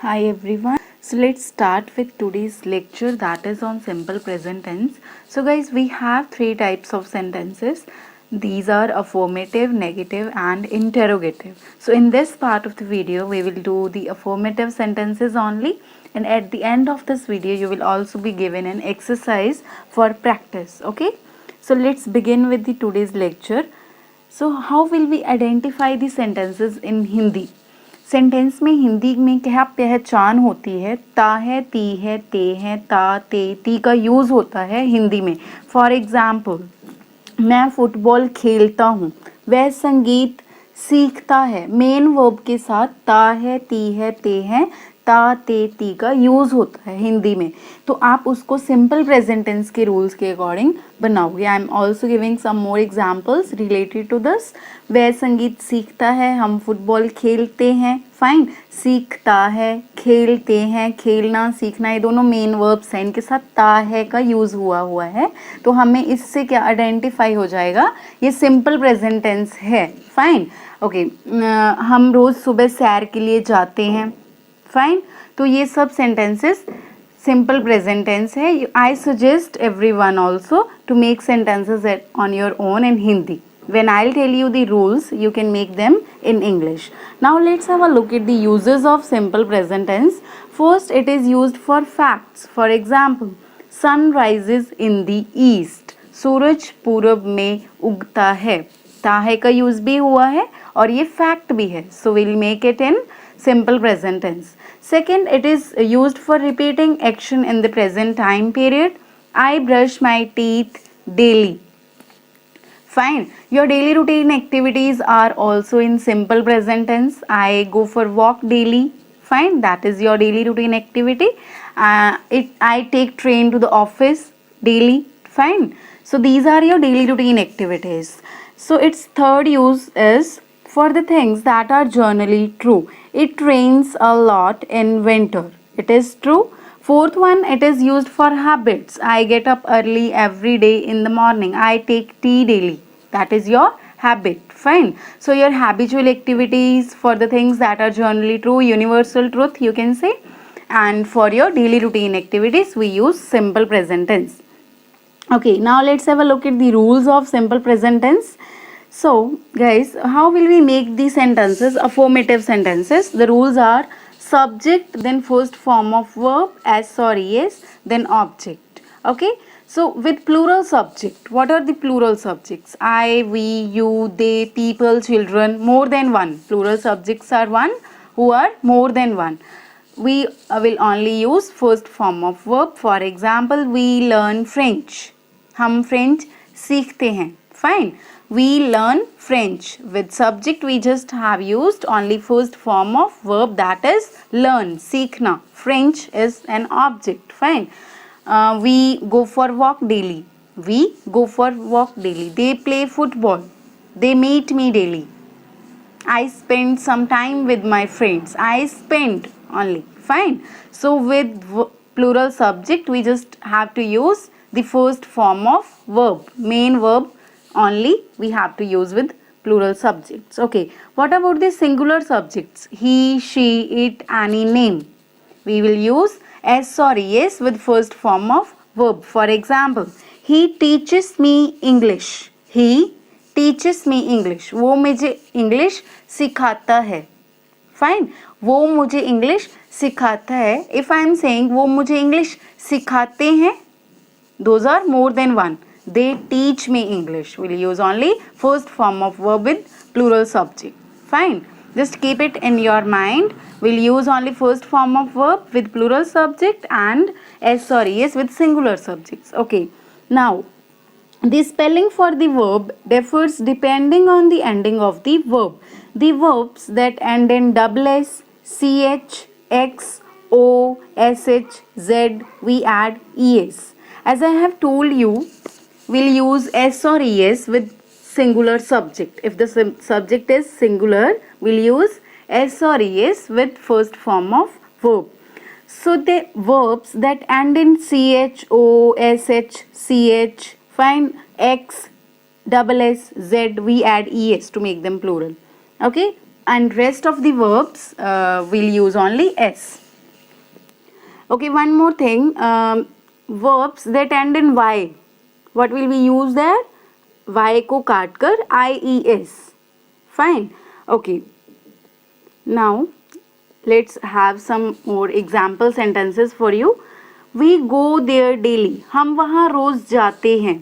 Hi everyone. So let's start with today's lecture, that is on simple present tense. So guys, we have three types of sentences. These are affirmative, negative and interrogative. So in this part of the video we will do the affirmative sentences only, and at the end of this video you will also be given an exercise for practice. Okay, so let's begin with the today's lecture. So how will we identify the sentences in Hindi? Sentence में हिंदी में क्या पहचान होती है? ता है, ती है, ते है, ता, ते, ती का यूज़ होता है हिंदी में. फॉर एग्जाम्पल, मैं फुटबॉल खेलता हूँ. वह संगीत सीखता है. मेन वर्ब के साथ ता है, ती है, ते है, ता, ते, ती का यूज़ होता है हिंदी में. तो आप उसको सिंपल प्रेजेंट टेंस के रूल्स के अकॉर्डिंग बनाओगे. I am also giving some more examples related to this. वह संगीत सीखता है, हम फुटबॉल खेलते हैं. फाइन. सीखता है, खेलते हैं, खेलना, सीखना, ये दोनों मेन वर्ब्स हैं. इनके साथ ता है का यूज़ हुआ है. तो हमें इससे क्या आइडेंटिफाई हो जाएगा, ये सिंपल प्रेजेंट टेंस है. फाइन. ओके. हम रोज़ सुबह सैर के लिए जाते हैं. फाइन. तो ये सब सेंटेंसेस सिंपल प्रेजेंट टेंस है. I suggest everyone also to make sentences on your own in Hindi. When I'll tell you the rules, you can make them in English. Now let's have a look at the uses of simple present tense. First, it is used for facts. For example, sun rises in the east. सूरज पूरब में उगता है. ता है का use भी हुआ है और ये फैक्ट भी है. So we'll make it in simple present tense. Second, it is used for repeating action in the present time period. I brush my teeth daily. Fine. Your daily routine activities are also in simple present tense. I go for walk daily. Fine. That is your daily routine activity. I take train to the office daily. Fine. So these are your daily routine activities. So its third use is for the things that are generally true. It rains a lot in winter. It is true. Fourth one, it is used for habits. I get up early every day in the morning. I take tea daily. That is your habit. Fine. So your habitual activities for the things that are generally true, universal truth you can say. And for your daily routine activities we use simple present tense. Okay, now let's have a look at the rules of simple present tense. So guys, how will we make the sentences affirmative sentences? The rules are subject, then first form of verb, as or es, then object. Okay. So with plural subject, what are the plural subjects? I, we, you, they, people, children, more than one. Plural subjects are one who are more than one. We will only use first form of verb. For example, we learn French. हम French सीखते हैं. Fine. We learn French. With subject we just have used only first form of verb, that is learn, सीखना. French is an object. Fine. We go for walk daily. We go for walk daily. They play football. They meet me daily. I spend some time with my friends. I spend only. Fine. So with plural subject we just have to use the first form of verb. Main verb only we have to use with plural subjects. Okay. What about the singular subjects? He, she, it, any, name. We will use s or es with first form of verb. For example, he teaches me English. He teaches me English. वो मुझे English सिखाता है. Fine. वो मुझे English सिखाता है. If I am saying वो मुझे English सिखाते हैं, those are more than one. They teach me English. We'll use only first form of verb with plural subject. Fine. Just keep it in your mind. We'll use only first form of verb with plural subject and s or es with singular subjects. Okay. Now, the spelling for the verb differs depending on the ending of the verb. The verbs that end in double s, ch, x, o, sh, z, we add es. As I have told you, we'll use s or es with singular subject. If the subject is singular, we'll use s or es with first form of verb. So the verbs that end in ch, o, sh, ch, fine, x, double s, z, we add es to make them plural. Okay. And rest of the verbs we'll use only s. Okay, one more thing. Verbs that end in y. What will we use there? Y को काट कर IES. Fine. Okay. Now let's have some more example sentences for you. We go there daily. हम वहाँ रोज जाते हैं.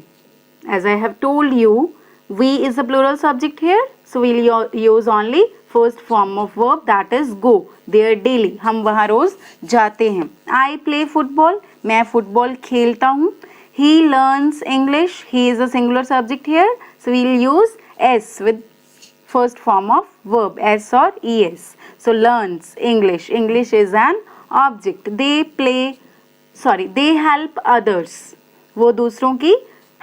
As I have told you, we is a plural subject here, so we'll use only first form of verb, that is go. There daily. हम वहाँ रोज जाते हैं. I play football. मैं football खेलता हूँ. He learns English. He is a singular subject here, so we'll use S with first form of verb, S or ES. So learns English. English is an object. They help others. वो दूसरों की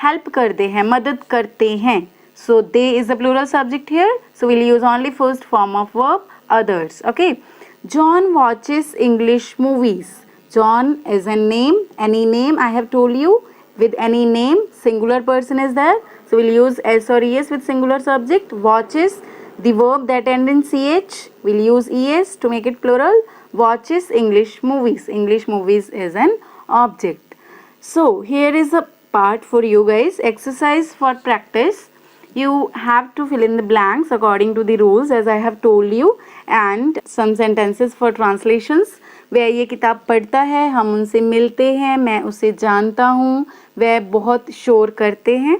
help करते हैं, मदद करते हैं. So they is a plural subject here, so we'll use only first form of verb, others. Okay. John watches English movies. John is a name, any name I have told you. With any name, singular person is there, so we'll use S or ES with singular subject. Watches, the verb that end in CH, we'll use ES to make it plural. Watches English movies. English movies is an object. So here is a part for you guys, exercise for practice. You have to fill in the blanks according to the rules as I have told you, and some sentences for translations. वह ये किताब पढ़ता है, हम उनसे मिलते हैं, मैं उसे जानता हूँ, वह बहुत शोर करते हैं.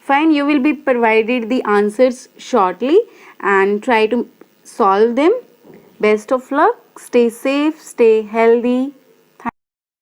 Fine, you will be provided the answers shortly and try to solve them. Best of luck, stay safe, stay healthy.